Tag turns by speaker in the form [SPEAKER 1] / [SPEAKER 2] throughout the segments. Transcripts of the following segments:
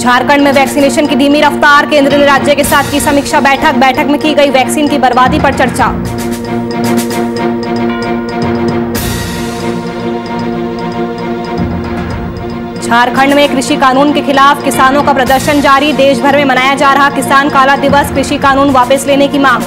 [SPEAKER 1] झारखंड में वैक्सीनेशन की धीमी रफ्तार, केंद्र ने राज्य के साथ की समीक्षा बैठक में की गई वैक्सीन की बर्बादी पर चर्चा। झारखंड में कृषि कानून के खिलाफ किसानों का प्रदर्शन जारी, देश भर में मनाया जा रहा किसान काला दिवस, कृषि कानून वापस लेने की मांग।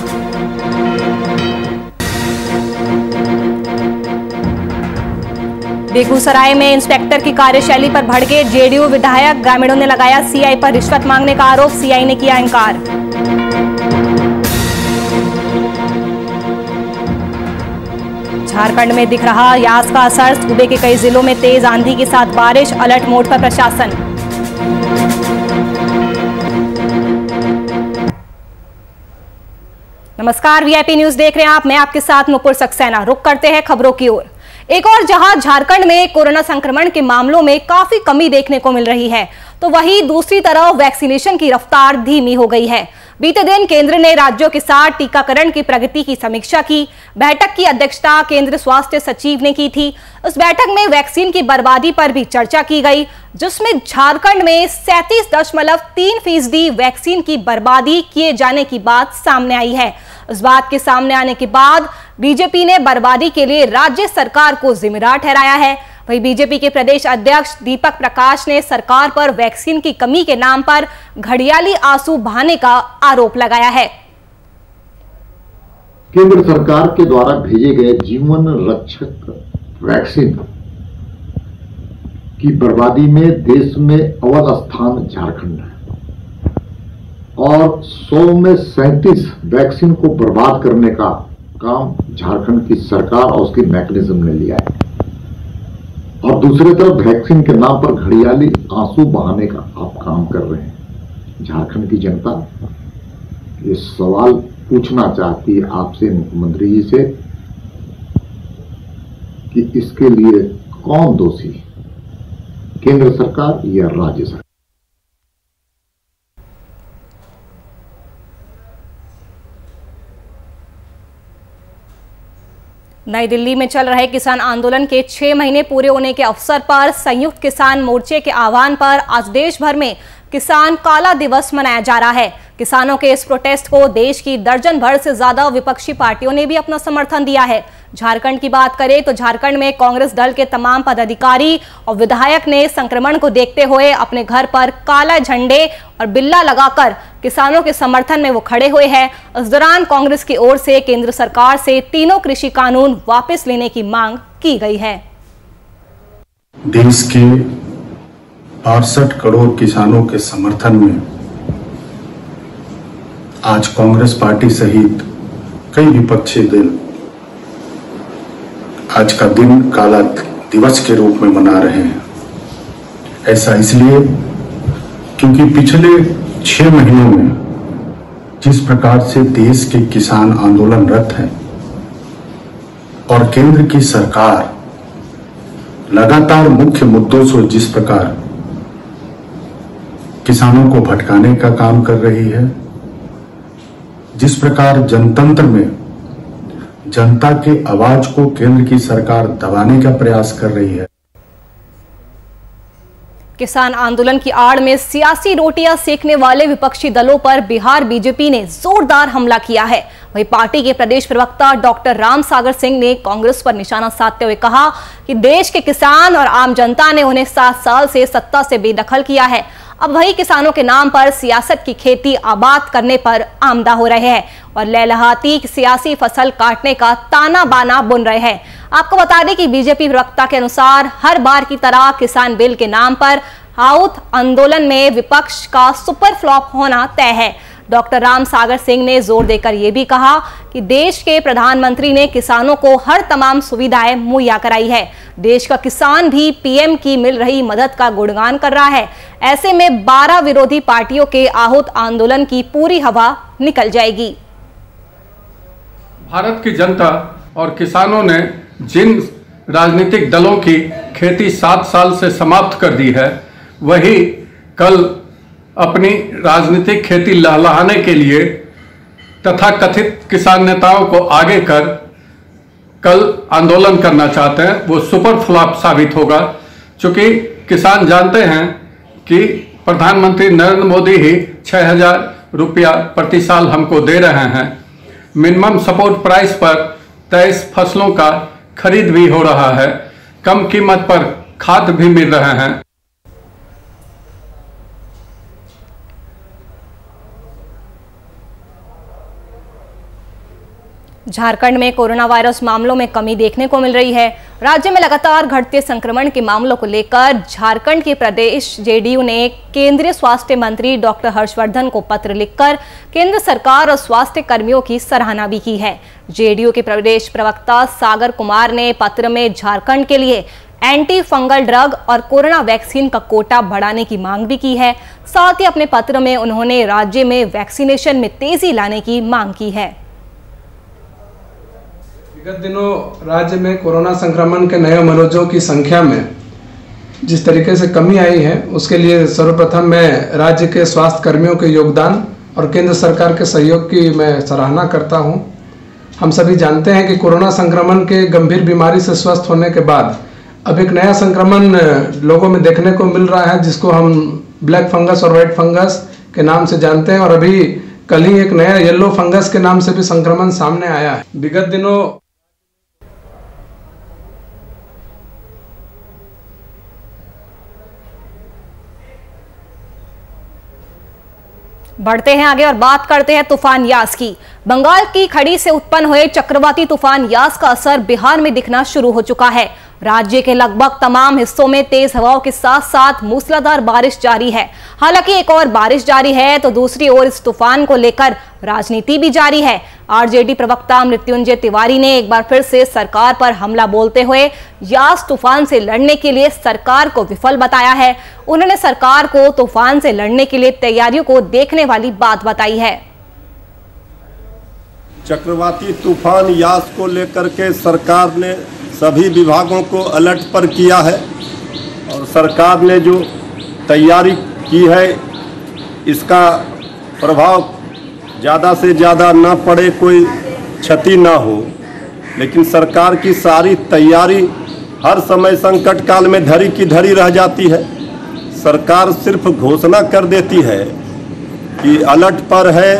[SPEAKER 1] बेगूसराय में इंस्पेक्टर की कार्यशैली पर भड़के जेडीयू विधायक, ग्रामीणों ने लगाया सीआई पर रिश्वत मांगने का आरोप, सीआई ने किया इनकार। झारखंड में दिख रहा यास का असर, सूबे के कई जिलों में तेज आंधी के साथ बारिश, अलर्ट मोड पर प्रशासन। नमस्कार, वीआईपी न्यूज देख रहे हैं आप, मैं आपके साथ नुपुर सक्सेना। रुक करते हैं खबरों की ओर। एक और जहां झारखंड में कोरोना संक्रमण के मामलों में काफी कमी देखने को मिल रही है, तो वहीं दूसरी तरफ वैक्सीनेशन की रफ्तार धीमी हो गई है। बीते दिन केंद्र ने राज्यों के साथ टीकाकरण की प्रगति की समीक्षा की। बैठक की अध्यक्षता केंद्र स्वास्थ्य सचिव ने की थी। उस बैठक में वैक्सीन की बर्बादी पर भी चर्चा की गई, जिसमें झारखंड में 37.3% वैक्सीन की बर्बादी किए जाने की बात सामने आई है। इस बात के सामने आने के बाद बीजेपी ने बर्बादी के लिए राज्य सरकार को जिम्मेदार ठहराया है। वहीं बीजेपी के प्रदेश अध्यक्ष दीपक प्रकाश ने सरकार पर वैक्सीन की कमी के नाम पर घड़ियाली आंसू बहाने का आरोप लगाया है।
[SPEAKER 2] केंद्र सरकार के द्वारा भेजे गए जीवन रक्षक वैक्सीन की बर्बादी में देश में अव्वल स्थान झारखंड है और 100 में 37 वैक्सीन को बर्बाद करने का काम झारखंड की सरकार और उसकी मैकेनिज्म ने लिया है। और दूसरी तरफ वैक्सीन के नाम पर घड़ियाली आंसू बहाने का आप काम कर रहे हैं। झारखंड की जनता ये सवाल पूछना चाहती है आपसे, मुख्यमंत्री जी से, कि इसके लिए कौन दोषी, केंद्र सरकार या राज्य सरकार?
[SPEAKER 1] नई दिल्ली में चल रहे किसान आंदोलन के 6 महीने पूरे होने के अवसर पर संयुक्त किसान मोर्चे के आह्वान पर आज देश भर में किसान काला दिवस मनाया जा रहा है। किसानों के इस प्रोटेस्ट को देश की दर्जन भर से ज्यादा विपक्षी पार्टियों ने भी अपना समर्थन दिया है। झारखंड की बात करें तो झारखंड में कांग्रेस दल के तमाम पदाधिकारी और विधायक ने संक्रमण को देखते हुए अपने घर पर काला झंडे और बिल्ला लगाकर किसानों के समर्थन में वो खड़े हुए हैं। इस दौरान कांग्रेस की ओर से केंद्र सरकार से तीनों कृषि कानून वापस लेने की मांग की गई है।
[SPEAKER 3] देश के 62 करोड़ किसानों के समर्थन में आज कांग्रेस पार्टी सहित कई विपक्षी दल आज का दिन काला दिवस के रूप में मना रहे हैं। ऐसा इसलिए क्योंकि पिछले 6 महीनों में जिस प्रकार से देश के किसान आंदोलनरत हैं और केंद्र की सरकार लगातार मुख्य मुद्दों से जिस प्रकार किसानों को भटकाने का काम कर रही है, जिस प्रकार जनतंत्र में जनता के आवाज को केंद्र की सरकार दबाने का प्रयास कर रही है।
[SPEAKER 1] किसान आंदोलन की आड़ में सियासी रोटियां सेकने वाले विपक्षी दलों पर बिहार बीजेपी ने जोरदार हमला किया है। वहीं पार्टी के प्रदेश प्रवक्ता डॉक्टर राम सागर सिंह ने कांग्रेस पर निशाना साधते हुए कहा कि देश के किसान और आम जनता ने उन्हें 7 साल से सत्ता से बेदखल किया है। अब वही किसानों के नाम पर सियासत की खेती आबाद करने पर आमदा हो रहे हैं और लहलहाती सियासी फसल काटने का ताना बाना बुन रहे हैं। आपको बता दें कि बीजेपी प्रवक्ता के अनुसार हर बार की तरह किसान बिल के नाम पर आउट आंदोलन में विपक्ष का सुपर फ्लॉप होना तय है। डॉक्टर राम सागर सिंह ने जोर देकर यह भी कहा कि देश के प्रधानमंत्री ने किसानों को हर तमाम सुविधाएं मुहैया कराई है। देश का किसान भी पीएम की मिल रही मदद का गुणगान कर रहा है। ऐसे में 12 विरोधी पार्टियों के आहूत आंदोलन की पूरी हवा निकल जाएगी।
[SPEAKER 4] भारत की जनता और किसानों ने जिन राजनीतिक दलों की खेती 7 साल से समाप्त कर दी है, वही कल अपनी राजनीतिक खेती लहलहाने के लिए तथा कथित किसान नेताओं को आगे कर कल आंदोलन करना चाहते हैं। वो सुपर फ्लॉप साबित होगा, क्योंकि किसान जानते हैं कि प्रधानमंत्री नरेंद्र मोदी ही 6,000 रुपया प्रति साल हमको दे रहे हैं। मिनिमम सपोर्ट प्राइस पर 23 फसलों का खरीद भी हो रहा है। कम कीमत पर खाद भी मिल रहे हैं।
[SPEAKER 1] झारखंड में कोरोना वायरस मामलों में कमी देखने को मिल रही है। राज्य में लगातार घटते संक्रमण के मामलों को लेकर झारखंड के प्रदेश जेडीयू ने केंद्रीय स्वास्थ्य मंत्री डॉक्टर हर्षवर्धन को पत्र लिखकर केंद्र सरकार और स्वास्थ्य कर्मियों की सराहना भी की है। जेडीयू के प्रदेश प्रवक्ता सागर कुमार ने पत्र में झारखंड के लिए एंटी फंगल ड्रग और कोरोना वैक्सीन का कोटा बढ़ाने की मांग भी की है। साथ ही अपने पत्र में उन्होंने राज्य में वैक्सीनेशन में तेजी लाने की मांग की है।
[SPEAKER 5] विगत दिनों राज्य में कोरोना संक्रमण के नए मरीजों की संख्या में जिस तरीके से कमी आई है, उसके लिए सर्वप्रथम मैं राज्य के स्वास्थ्य कर्मियों के योगदान और केंद्र सरकार के सहयोग की मैं सराहना करता हूं। हम सभी जानते हैं कि कोरोना संक्रमण के गंभीर बीमारी से स्वस्थ होने के बाद अब एक नया संक्रमण लोगों में देखने को मिल रहा है, जिसको हम ब्लैक फंगस और वाइट फंगस के नाम से जानते हैं। और अभी कल ही एक नया येलो फंगस के नाम से भी संक्रमण सामने आया है। विगत दिनों
[SPEAKER 1] बढ़ते हैं आगे और बात करते हैं तूफान यास की। बंगाल की खाड़ी से उत्पन्न हुए चक्रवाती तूफान यास का असर बिहार में दिखना शुरू हो चुका है। राज्य के लगभग तमाम हिस्सों में तेज हवाओं के साथ साथ मूसलाधार बारिश जारी है। हालांकि एक और बारिश जारी है तो दूसरी ओर इस तूफान को लेकर राजनीति भी जारी है। आरजेडी प्रवक्ता मृत्युंजय तिवारी ने एक बार फिर से सरकार पर हमला बोलते हुए यास तूफान से लड़ने के लिए सरकार को विफल बताया है। उन्होंने सरकार को तूफान से लड़ने के लिए तैयारियों को देखने वाली बात बताई है।
[SPEAKER 6] चक्रवाती तूफान यास को लेकर के सरकार ने सभी विभागों को अलर्ट पर किया है और सरकार ने जो तैयारी की है, इसका प्रभाव ज़्यादा से ज़्यादा ना पड़े, कोई क्षति ना हो, लेकिन सरकार की सारी तैयारी हर समय संकट काल में धरी की धरी रह जाती है। सरकार सिर्फ घोषणा कर देती है कि अलर्ट पर है,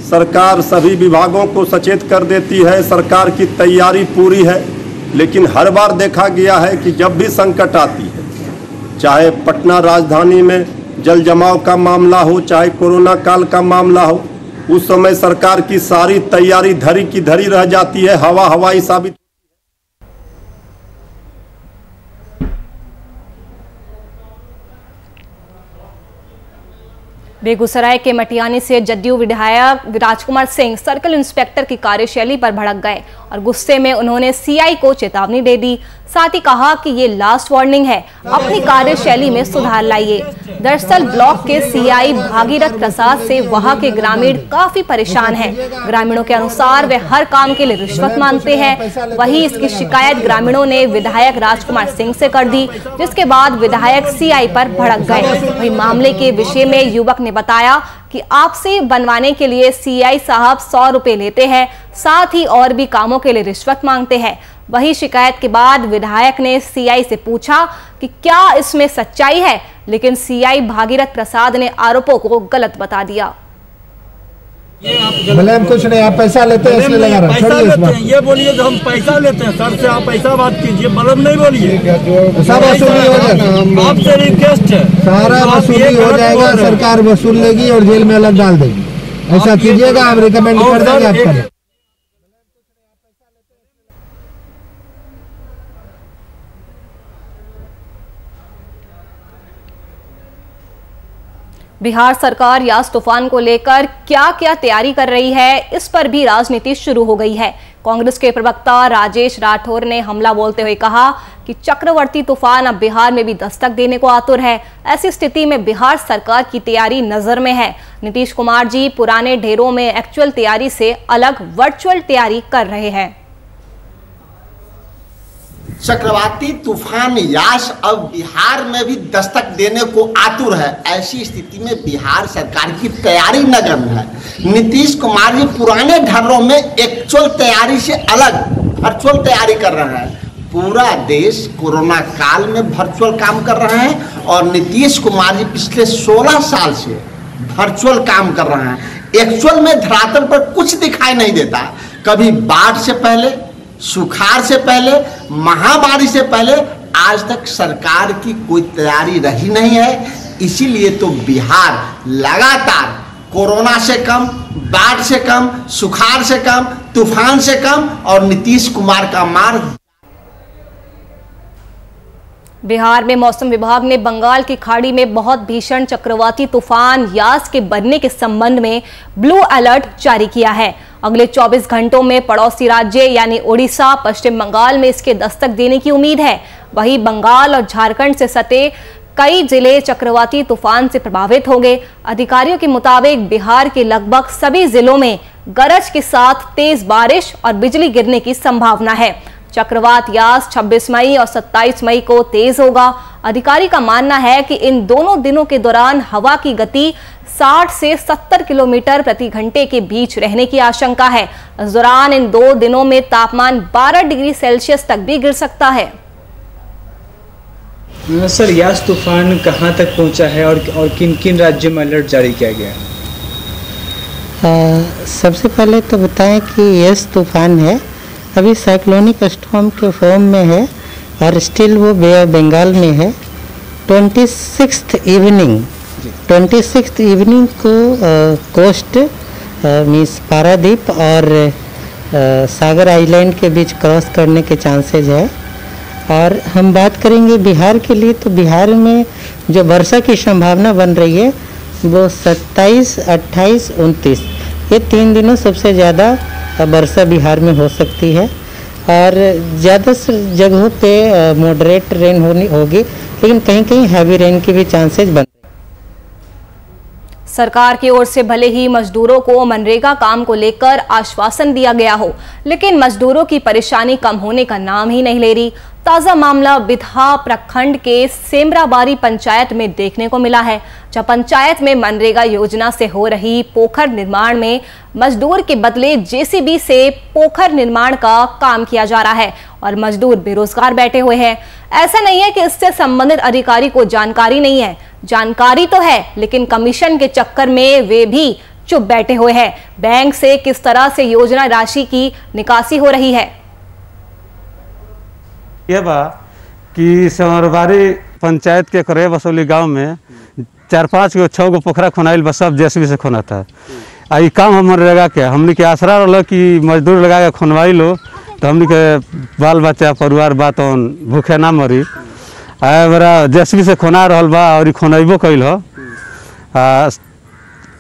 [SPEAKER 6] सरकार सभी विभागों को सचेत कर देती है, सरकार की तैयारी पूरी है, लेकिन हर बार देखा गया है कि जब भी संकट आती है, चाहे पटना राजधानी में जल जमाव का मामला हो, चाहे कोरोना काल का मामला हो, उस समय सरकार की सारी तैयारी धरी की धरी रह जाती है, हवाई साबित।
[SPEAKER 1] बेगूसराय के मटियानी से जदयू विधायक राजकुमार सिंह सर्कल इंस्पेक्टर की कार्यशैली पर भड़क गए और गुस्से में उन्होंने सीआई को चेतावनी दे दी। साथ ही कहा कि ये लास्ट वार्निंग है, अपनी कार्यशैली में सुधार लाइए। दरअसल ब्लॉक के सीआई भागीरथ प्रसाद से वहां के ग्रामीण काफी परेशान हैं। ग्रामीणों के अनुसार वे हर काम के लिए रिश्वत मांगते हैं। वहीं इसकी शिकायत ग्रामीणों ने विधायक राजकुमार सिंह से कर दी, जिसके बाद विधायक सीआई पर भड़क गए। वहीं मामले के विषय में युवक ने बताया कि आपसे बनवाने के लिए सीआई साहब 100 रुपए लेते हैं, साथ ही और भी कामों के लिए रिश्वत मांगते हैं। वही शिकायत के बाद विधायक ने सीआई से पूछा कि क्या इसमें सच्चाई है, लेकिन सीआई भागीरथ प्रसाद ने आरोपों को गलत बता दिया।
[SPEAKER 7] ब्लेम कुछ नहीं, आप पैसा लेते हैं इसलिए लगा रहा है।
[SPEAKER 8] ये बोलिए जो हम पैसा लेते हैं सर से, आप पैसा बात कीजिए, ब्लेम नहीं बोलिए।
[SPEAKER 7] सब वसूली हो जाएगा,
[SPEAKER 8] आपसे रिक्वेस्ट है,
[SPEAKER 7] सारा वसूली हो जाएगा, सरकार वसूल लेगी और जेल में अलग डाल देगी। ऐसा कीजिएगा, हम रिकमेंड कर देंगे आप करें।
[SPEAKER 1] बिहार सरकार यास तूफान को लेकर क्या क्या तैयारी कर रही है, इस पर भी राजनीति शुरू हो गई है। कांग्रेस के प्रवक्ता राजेश राठौर ने हमला बोलते हुए कहा कि चक्रवर्ती तूफान अब बिहार में भी दस्तक देने को आतुर है। ऐसी स्थिति में बिहार सरकार की तैयारी नजर में है। नीतीश कुमार जी पुराने ढेरों में एक्चुअल तैयारी से अलग वर्चुअल तैयारी कर रहे हैं।
[SPEAKER 9] चक्रवाती तूफान यास अब बिहार में भी दस्तक देने को आतुर है। ऐसी स्थिति में बिहार सरकार की तैयारी नगण्य है। नीतीश कुमार जी पुराने ढर्रों में एक्चुअल तैयारी से अलग वर्चुअल तैयारी कर रहे हैं। पूरा देश कोरोना काल में वर्चुअल काम कर रहे हैं और नीतीश कुमार जी पिछले 16 साल से वर्चुअल काम कर रहे हैं। एक्चुअल में धरातल पर कुछ दिखाई नहीं देता। कभी बाढ़ से पहले, सुखाड़ से पहले, महामारी से पहले आज तक सरकार की कोई तैयारी रही नहीं है। इसीलिए तो बिहार लगातार कोरोना से कम, बाढ़ से कम, सुखाड़ से कम, तूफान से कम और नीतीश कुमार का मार।
[SPEAKER 1] बिहार में मौसम विभाग ने बंगाल की खाड़ी में बहुत भीषण चक्रवाती तूफान यास के बनने के संबंध में ब्लू अलर्ट जारी किया है। अगले 24 घंटों में पड़ोसी राज्य यानी ओडिशा, पश्चिम बंगाल में इसके दस्तक देने की उम्मीद है। वहीं बंगाल और झारखंड से सटे कई जिले चक्रवाती तूफान से प्रभावित होंगे। अधिकारियों के मुताबिक बिहार के लगभग सभी जिलों में गरज के साथ तेज बारिश और बिजली गिरने की संभावना है। चक्रवात यास 26 मई और 27 मई को तेज होगा। अधिकारी का मानना है कि इन दोनों दिनों के दौरान हवा की गति 60 से 70 किलोमीटर प्रति घंटे के बीच रहने की आशंका है। इस दौरान इन 2 दिनों में तापमान 12 डिग्री सेल्सियस तक भी गिर सकता है।
[SPEAKER 10] सर, यास तूफान कहां तक पहुंचा है और किन किन राज्यों में अलर्ट जारी किया गया है?
[SPEAKER 11] सबसे पहले तो बताएं कि यास तूफान है अभी साइक्लोनिक स्टॉर्म के फॉर्म में है और स्टिल वो बे ऑफ बंगाल में है। 26th इवनिंग को कोस्ट मीन्स पारादीप और सागर आइलैंड के बीच क्रॉस करने के चांसेज है। और हम बात करेंगे बिहार के लिए, तो बिहार में जो वर्षा की संभावना बन रही है वो 27, 28, 29 ये 3 दिनों सबसे ज़्यादा वर्षा बिहार में हो सकती है। और ज़्यादा जगहों पे मॉडरेट रेन होगी, लेकिन कहीं कहीं हैवी रेन की भी चांसेस बन।
[SPEAKER 1] सरकार की ओर से भले ही मजदूरों को मनरेगा काम को लेकर आश्वासन दिया गया हो, लेकिन मजदूरों की परेशानी कम होने का नाम ही नहीं ले रही। ताजा मामला बिधा प्रखंड के सेमराबारी पंचायत में देखने को मिला है, जहां पंचायत में मनरेगा योजना से हो रही पोखर निर्माण में मजदूर के बदले जेसीबी से पोखर निर्माण का काम किया जा रहा है और मजदूर बेरोजगार बैठे हुए हैं। ऐसा नहीं है कि इससे संबंधित अधिकारी को जानकारी नहीं है, जानकारी तो है, लेकिन कमीशन के चक्कर में वे भी चुप बैठे हुए हैं। बैंक से किस तरह से योजना राशि की निकासी हो रही है?
[SPEAKER 12] ये बा कि सेमरबारी पंचायत के करे बसोली गांव में 4-5 गो 6 गो पोखरा खोनाइल बस सब जेसीबी से खोना था। आई काम हमर लगा के हमने के आसरा रहा कि मजदूर लगा के खोनवाई लो तो हमने के बाल बच्चा परिवार बात भूखे ना मरी। बड़ा जेसीबी से खोना रहा बा और खोनबो कैल हो।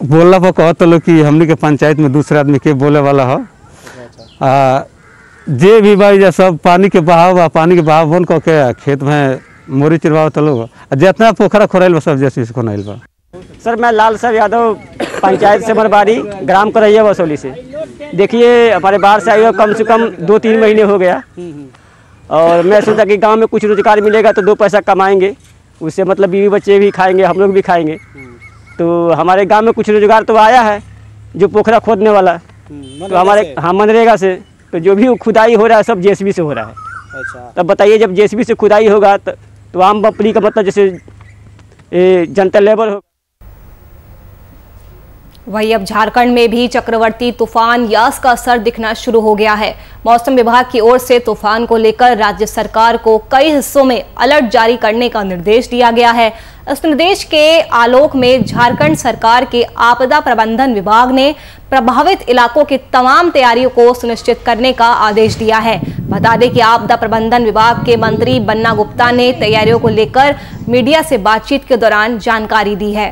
[SPEAKER 12] बोलला पर कहत लो कि हमने के पंचायत में दूसरे आदमी के बोले वाला हो। जे भी भाई सब पानी के बहाव बन के खेत में मोरी चिरवाओ तो लोग जितना पोखरा खोराइल सब जेसीबी से खोनाइल बा।
[SPEAKER 13] सर, मैं लाल साहब यादव पंचायत सेमरबारी ग्राम करैया बसोली से। देखिए, हमारे बाहर से आए हुए कम से कम 2-3 महीने हो गया और मैं सोचा कि गांव में कुछ रोजगार मिलेगा तो 2 पैसा कमाएंगे, उससे मतलब बीवी बच्चे भी खाएंगे, हम लोग भी खाएंगे। तो हमारे गांव में कुछ रोजगार तो आया है, जो पोखरा खोदने वाला तो हमारे मनरेगा से, तो जो भी खुदाई हो रहा है सब जेसीबी से हो रहा है। अच्छा, तब बताइए, जब जेसीबी से खुदाई होगा तो आम पब्लिक का मतलब जैसे जनता लेबर हो।
[SPEAKER 1] वहीं अब झारखंड में भी चक्रवर्ती तूफान यास का असर दिखना शुरू हो गया है। मौसम विभाग की ओर से तूफान को लेकर राज्य सरकार को कई हिस्सों में अलर्ट जारी करने का निर्देश दिया गया है। इस निर्देश के आलोक में झारखंड सरकार के आपदा प्रबंधन विभाग ने प्रभावित इलाकों की तमाम तैयारियों को सुनिश्चित करने का आदेश दिया है। बता दें कि आपदा प्रबंधन विभाग के मंत्री बन्ना गुप्ता ने तैयारियों को लेकर मीडिया से बातचीत के दौरान जानकारी दी है।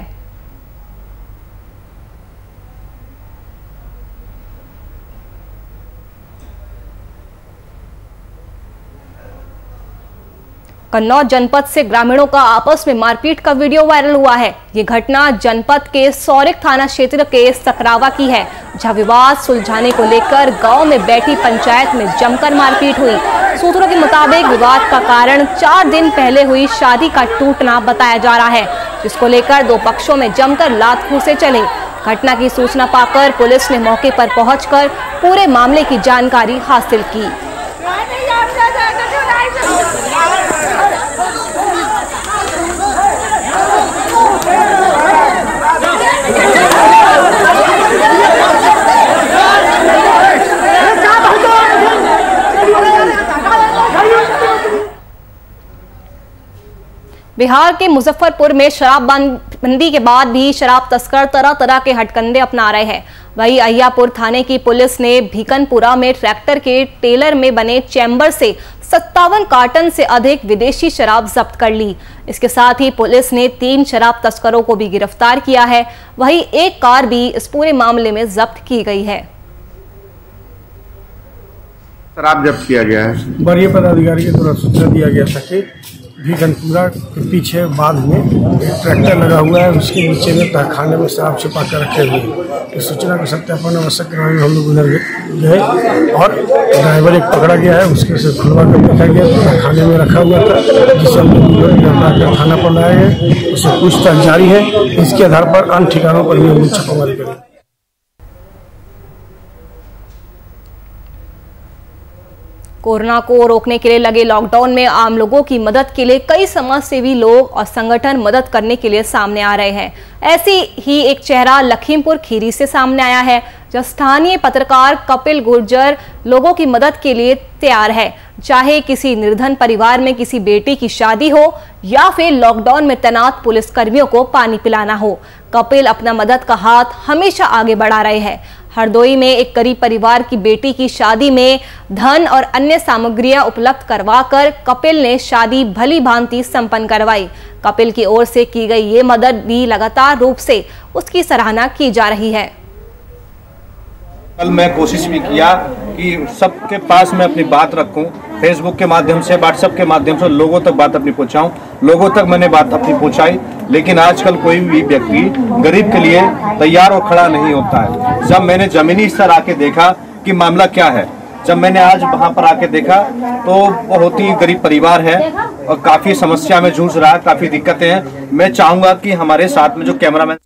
[SPEAKER 1] कन्नौज जनपद से ग्रामीणों का आपस में मारपीट का वीडियो वायरल हुआ है। ये घटना जनपद के सौरिक थाना क्षेत्र के सकरावा की है, जहां विवाद सुलझाने को लेकर गांव में बैठी पंचायत में जमकर मारपीट हुई। सूत्रों के मुताबिक विवाद का कारण 4 दिन पहले हुई शादी का टूटना बताया जा रहा है, जिसको लेकर 2 पक्षों में जमकर लात घूंसे चले। घटना की सूचना पाकर पुलिस ने मौके पर पहुंचकर पूरे मामले की जानकारी हासिल की। बिहार के मुजफ्फरपुर में शराबबंदी के बाद भी शराब तस्कर तरह तरह के हथकंडे अपना रहे हैं। वहीं अहियापुर थाने की पुलिस ने भीकनपुरा में ट्रैक्टर के टेलर में बने चैम्बर से 57 कार्टन से अधिक विदेशी शराब जब्त कर ली। इसके साथ ही पुलिस ने 3 शराब तस्करों को भी गिरफ्तार किया है। वहीं एक कार भी इस पूरे मामले में जब्त की गई है।
[SPEAKER 14] शराब जब्त किया गया है।
[SPEAKER 15] वरीय पदाधिकारी के द्वारा सूचना दिया गया था कि भीकनपुरा के पीछे बांध में एक ट्रैक्टर लगा हुआ है, उसके नीचे में तहखाने में शराब छिपा कर रखे हुए हैं। इस सूचना का सत्यापन आवश्यक कराने में हम लोग उधर गए और ड्राइवर एक पकड़ा गया है, उसके से खुलवा कर देखा गया तो तहखाने में रखा हुआ था, जिसे हम लोग गिरफ्तार कर थाना पर लाए हैं। उससे पूछताछ जारी है। इसके आधार पर अन्य ठिकानों पर भी हम लोग छापामारी करेंगे।
[SPEAKER 1] कोरोना को रोकने के लिए लगे लॉकडाउन में आम लोगों की मदद के लिए कई समाजसेवी लोग और संगठन मदद करने के लिए सामने आ रहे हैं। ऐसी ही एक चेहरा लखीमपुर खीरी से सामने आया है, जहां स्थानीय पत्रकार कपिल गुर्जर लोगों की मदद के लिए तैयार है। चाहे किसी निर्धन परिवार में किसी बेटी की शादी हो या फिर लॉकडाउन में तैनात पुलिस कर्मियों को पानी पिलाना हो, कपिल अपना मदद का हाथ हमेशा आगे बढ़ा रहे हैं। हरदोई में एक गरीब परिवार की बेटी की शादी में धन और अन्य सामग्रियां उपलब्ध करवाकर कपिल ने शादी भली भांति संपन्न करवाई। कपिल की ओर से की गई ये मदद भी लगातार रूप से उसकी सराहना की जा रही है।
[SPEAKER 16] कल मैं कोशिश भी किया कि सबके पास मैं अपनी बात रखूं, फेसबुक के माध्यम से, व्हाट्सएप के माध्यम से लोगों तक बात अपनी पहुंचाऊं। लोगों तक मैंने बात अपनी पहुंचाई, लेकिन आजकल कोई भी व्यक्ति गरीब के लिए तैयार और खड़ा नहीं होता है। जब मैंने जमीनी स्तर आके देखा कि मामला क्या है, जब मैंने आज वहां पर आके देखा तो बहुत ही गरीब परिवार है और काफी समस्या में जूझ रहा है, काफी दिक्कतें हैं। मैं चाहूंगा कि हमारे साथ में जो कैमरामैन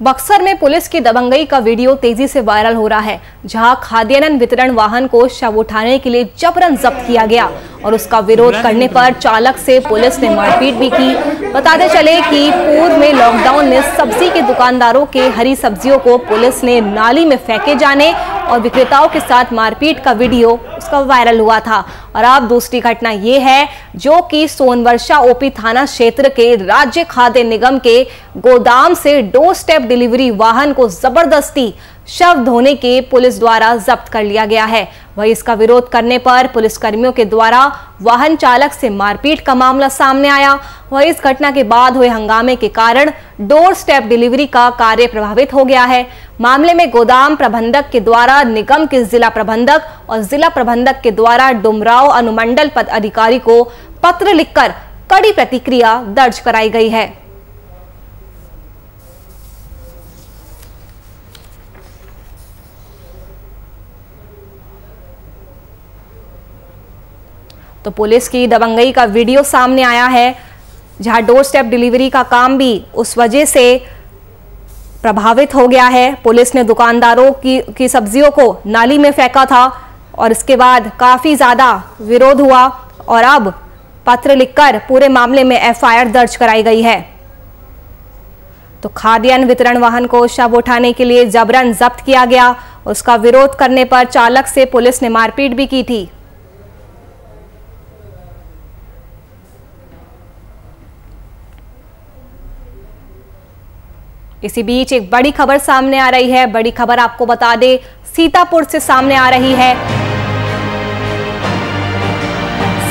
[SPEAKER 1] बक्सर में पुलिस की दबंगई का वीडियो तेजी से वायरल हो रहा है, जहां खाद्यान्न वितरण वाहन को शव उठाने के लिए जबरन जब्त किया गया और उसका विरोध करने पर चालक से पुलिस ने मारपीट भी की। बताते चले कि पूर्व में लॉकडाउन में सब्जी के दुकानदारों के हरी सब्जियों को पुलिस ने नाली में फेंके जाने और विक्रेताओं के साथ मारपीट का वीडियो उसका वायरल हुआ था। और अब दूसरी घटना ये है जो कि सोनवर्षा ओपी थाना क्षेत्र के राज्य खाद्य निगम के गोदाम से डोर स्टेप डिलीवरी वाहन को जबरदस्ती शव धोने के पुलिस द्वारा जब्त कर लिया गया है। वहीं इसका विरोध करने पर पुलिसकर्मियों के द्वारा वाहन चालक से मारपीट का मामला सामने आया। वहीं इस घटना के बाद हुए हंगामे के कारण डोर स्टेप डिलीवरी का कार्य प्रभावित हो गया है। मामले में गोदाम प्रबंधक के द्वारा निगम के जिला प्रबंधक और जिला प्रबंधक के द्वारा डुमराव अनुमंडल पद अधिकारी को पत्र लिखकर कड़ी प्रतिक्रिया दर्ज कराई गई है। तो पुलिस की दबंगई का वीडियो सामने आया है, जहां डोर स्टेप डिलीवरी का काम भी उस वजह से प्रभावित हो गया है। पुलिस ने दुकानदारों की सब्जियों को नाली में फेंका था और इसके बाद काफी ज्यादा विरोध हुआ और अब पत्र लिखकर पूरे मामले में एफआईआर दर्ज कराई गई है। तो खाद्यान्न वितरण वाहन को शव उठाने के लिए जबरन जब्त किया गया। उसका विरोध करने पर चालक से पुलिस ने मारपीट भी की थी। इसी बीच एक बड़ी खबर सामने आ रही है। बड़ी खबर आपको बता दे सीतापुर से सामने आ रही है।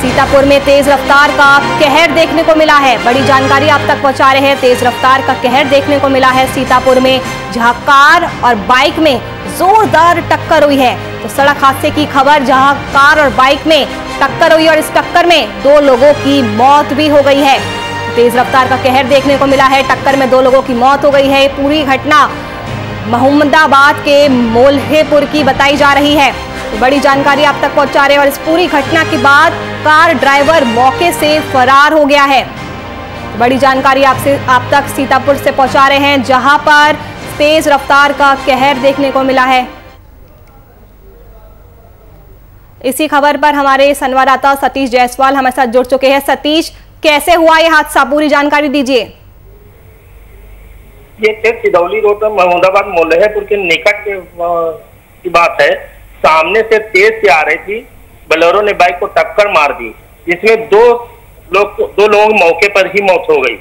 [SPEAKER 1] सीतापुर में तेज रफ्तार का कहर देखने को मिला है। बड़ी जानकारी आप तक पहुंचा रहे हैं। तेज रफ्तार का कहर देखने को मिला है सीतापुर में, जहां कार और बाइक में जोरदार टक्कर हुई है। तो सड़क हादसे की खबर, जहां कार और बाइक में टक्कर हुई और इस टक्कर में 2 लोगों की मौत भी हो गई है। तेज रफ्तार का कहर देखने को मिला है। टक्कर में 2 लोगों की मौत हो गई है। पूरी घटना मोहम्मदाबाद के मोल्हेपुर की बताई जा रही है। तो बड़ी जानकारी आप तक पहुंचा रहे हैं और इस पूरी घटना के बाद कार ड्राइवर मौके से फरार हो गया है। तो बड़ी जानकारी आप तक सीतापुर से पहुंचा रहे हैं, जहां पर तेज रफ्तार का कहर देखने को मिला है। इसी खबर पर हमारे संवाददाता सतीश जायसवाल हमारे साथ जुड़ चुके हैं। सतीश, कैसे हुआ ये हादसा, पूरी जानकारी दीजिए।
[SPEAKER 17] ये सिदौली रोड पर मोहम्मदाबाद मोल्हेपुर के निकट की बात है। सामने से तेज से आ रही थी बोलेरो ने बाइक को टक्कर मार दी, जिसमें दो लोग मौके पर ही मौत हो गई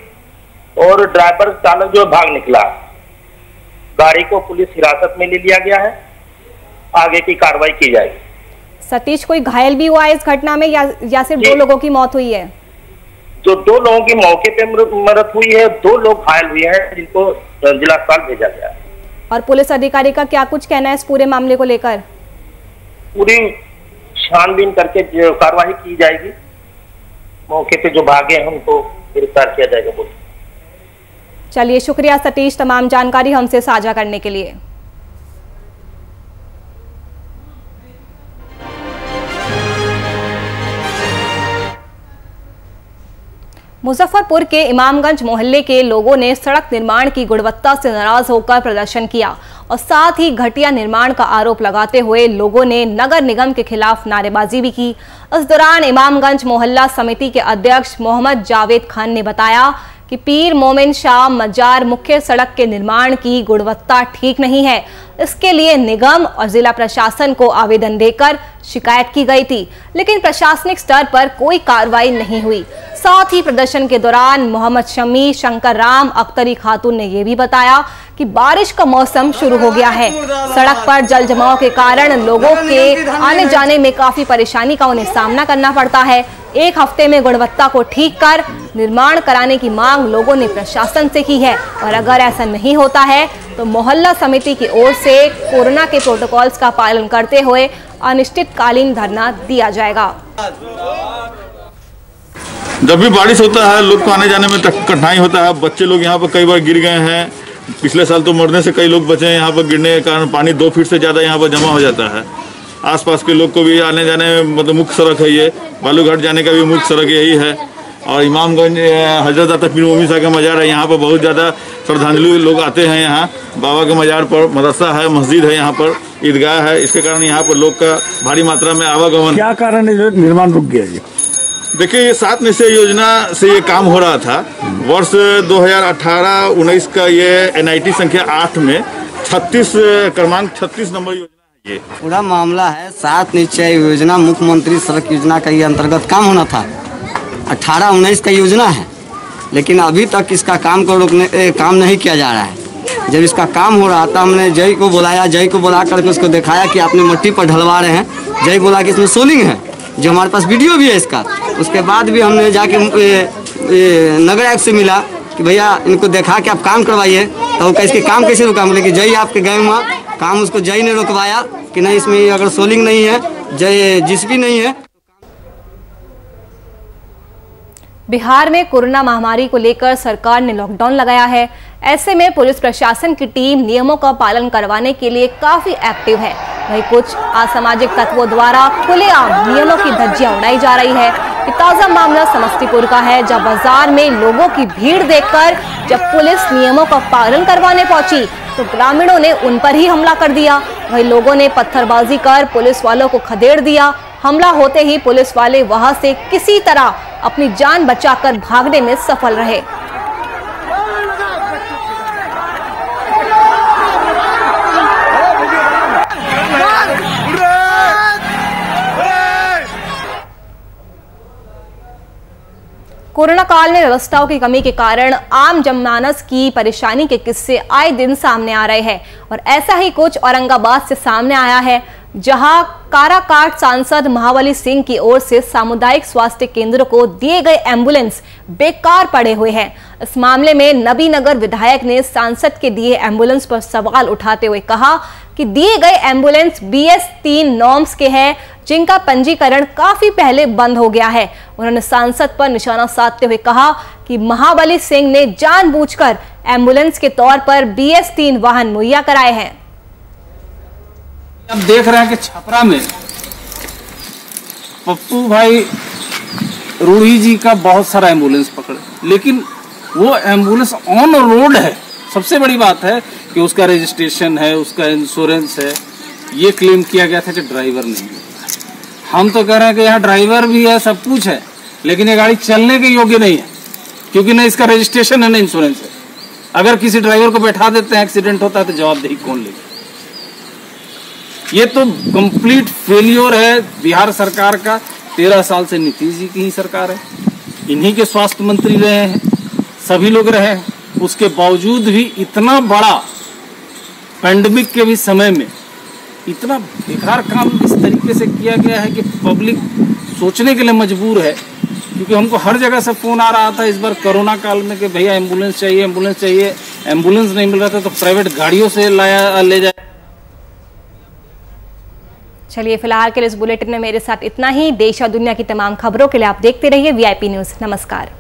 [SPEAKER 17] और ड्राइवर चालक जो भाग निकला। गाड़ी को पुलिस हिरासत में ले लिया गया है, आगे की कार्रवाई की जाएगी।
[SPEAKER 1] सतीश, कोई घायल भी हुआ है इस घटना में या सिर्फ 2 लोगों की मौत हुई है?
[SPEAKER 17] जो 2 लोगों की मौके पे मौत हुई है, 2 लोग घायल हुए हैं जिनको जिला अस्पताल भेजा गया है।
[SPEAKER 1] और पुलिस अधिकारी का क्या कुछ कहना है इस पूरे मामले को लेकर?
[SPEAKER 17] पूरी छानबीन करके जो कार्रवाई की जाएगी, मौके पे जो भागे हैं उनको गिरफ्तार किया जाएगा। बोलिए।
[SPEAKER 1] चलिए, शुक्रिया सतीश तमाम जानकारी हमसे साझा करने के लिए। मुजफ्फरपुर के इमामगंज मोहल्ले के लोगों ने सड़क निर्माण की गुणवत्ता से नाराज होकर प्रदर्शन किया और साथ ही घटिया निर्माण का आरोप लगाते हुए लोगों ने नगर निगम के खिलाफ नारेबाजी भी की। इस दौरान इमामगंज मोहल्ला समिति के अध्यक्ष मोहम्मद जावेद खान ने बताया कि पीर मोमिन शाह मजार मुख्य सड़क के निर्माण की गुणवत्ता ठीक नहीं है। इसके लिए निगम और जिला प्रशासन को आवेदन देकर शिकायत की गई थी, लेकिन प्रशासनिक स्तर पर कोई कार्रवाई नहीं हुई। साथ ही प्रदर्शन के दौरान मोहम्मद शमी, शंकर राम, अख्तरी खातून ने यह भी बताया कि बारिश का मौसम शुरू हो गया है। सड़क पर जल जमाव के कारण लोगों के आने जाने में काफी परेशानी का उन्हें सामना करना पड़ता है। 1 हफ्ते में गुणवत्ता को ठीक कर निर्माण कराने की मांग लोगों ने प्रशासन से की है और अगर ऐसा नहीं होता है तो मोहल्ला समिति की ओर से कोरोना के प्रोटोकॉल्स का पालन करते हुए अनिश्चितकालीन धरना दिया जाएगा।
[SPEAKER 18] जब भी बारिश होता है लोग को आने जाने में कठिनाई होता है। बच्चे लोग यहाँ पर कई बार गिर गए हैं। पिछले साल तो मरने से कई लोग बचे हैं। यहाँ पर गिरने के कारण पानी 2 फीट से ज़्यादा यहाँ पर जमा हो जाता है। आसपास के लोग को भी आने जाने में मतलब मुख्य सड़क है ये, बालूघाट जाने का भी मुख्य सड़क यही है। और इमामगंज हजरत दाता पीर मोमिन शाह का मज़ार है। यहाँ पर बहुत ज़्यादा श्रद्धांजलि लोग आते हैं। यहाँ बाबा के मज़ार पर मदरसा है, मस्जिद है, यहाँ पर ईदगाह है। इसके कारण यहाँ पर लोग का भारी मात्रा में आवागमन।
[SPEAKER 3] क्या कारण है निर्माण रुक गया जी?
[SPEAKER 18] देखिए, ये 7 निश्चय योजना से ये काम हो रहा था। वर्ष 2018-19 का ये NIT संख्या 8 में 36 क्रमांक 36 नंबर योजना है। ये
[SPEAKER 19] पूरा मामला है 7 निश्चय योजना, मुख्यमंत्री सड़क योजना का ये अंतर्गत काम होना था। 18-19 का योजना है, लेकिन अभी तक इसका काम नहीं किया जा रहा है। जब इसका काम हो रहा था हमने जय को बुलाया, जय को बुला करके उसको दिखाया कि आपने मिट्टी पर ढलवा रहे हैं। जय बोला कि इसमें सोलिंग है, जो हमारे पास वीडियो भी है इसका। उसके बाद भी हमने जाके नगर आयुक्त से मिला कि भैया इनको देखा कि आप काम करवाइए, तो इसके काम कैसे रुका? बोले कि जय आपके गए वहाँ काम, उसको जय ने रुकवाया कि नहीं इसमें अगर सोलिंग नहीं है, जय जिसकी नहीं है।
[SPEAKER 1] बिहार में कोरोना महामारी को लेकर सरकार ने लॉकडाउन लगाया है। ऐसे में पुलिस प्रशासन की टीम नियमों का पालन करवाने के लिए काफी एक्टिव है। वहीं कुछ असामाजिक तत्वों द्वारा खुलेआम नियमों की धज्जियां उड़ाई जा रही है। ये ताजा मामला समस्तीपुर का है, जब बाजार में लोगों की भीड़ देखकर जब पुलिस नियमों का पालन करवाने पहुंची तो ग्रामीणों ने उन पर ही हमला कर दिया। वहीं लोगों ने पत्थरबाजी कर पुलिस वालों को खदेड़ दिया। हमला होते ही पुलिस वाले वहां से किसी तरह अपनी जान बचाकर भागने में सफल रहे। कोरोना काल में व्यवस्थाओं की कमी के कारण आम जनमानस की परेशानी के किस्से आए दिन सामने आ रहे हैं और ऐसा ही कुछ औरंगाबाद से सामने आया है, जहां काराकाट सांसद महाबली सिंह की ओर से सामुदायिक स्वास्थ्य केंद्र को दिए गए एम्बुलेंस बेकार पड़े हुए हैं। इस मामले में नबीनगर विधायक ने सांसद के दिए एम्बुलेंस पर सवाल उठाते हुए कहा कि दिए गए एम्बुलेंस BS3 नॉर्म्स के हैं, जिनका पंजीकरण काफी पहले बंद हो गया है। उन्होंने सांसद पर निशाना साधते हुए कहा कि महाबली सिंह ने जानबूझकर एम्बुलेंस के तौर पर BS3 वाहन मुहैया कराए हैं।
[SPEAKER 20] अब देख रहे हैं कि छपरा में पप्पू भाई रूढ़ी जी का बहुत सारा एम्बुलेंस पकड़े, लेकिन वो एम्बुलेंस ऑन रोड है। सबसे बड़ी बात है कि उसका रजिस्ट्रेशन है, उसका इंश्योरेंस है। ये क्लेम किया गया था कि ड्राइवर नहीं है। हम तो कह रहे हैं कि यहाँ ड्राइवर भी है, सब कुछ है, लेकिन ये गाड़ी चलने के योग्य नहीं है, क्योंकि न इसका रजिस्ट्रेशन है न इंश्योरेंस है। अगर किसी ड्राइवर को बैठा देते हैं, एक्सीडेंट होता है तो जवाबदेही कौन लेगा? ये तो कंप्लीट फेलियर है बिहार सरकार का। 13 साल से नीतीश जी की ही सरकार है, इन्हीं के स्वास्थ्य मंत्री रहे हैं, सभी लोग रहे हैं। उसके बावजूद भी इतना बड़ा पैंडेमिक के भी समय में इतना बेकार काम इस तरीके से किया गया है कि पब्लिक सोचने के लिए मजबूर है। क्योंकि हमको हर जगह से फोन आ रहा था इस बार कोरोना काल में कि भैया एम्बुलेंस चाहिए, एम्बुलेंस चाहिए। एम्बुलेंस नहीं मिल रहा था तो प्राइवेट गाड़ियों से ले जाए।
[SPEAKER 1] चलिए फिलहाल के लिए इस बुलेटिन में मेरे साथ इतना ही। देश और दुनिया की तमाम खबरों के लिए आप देखते रहिए VIP न्यूज़। नमस्कार।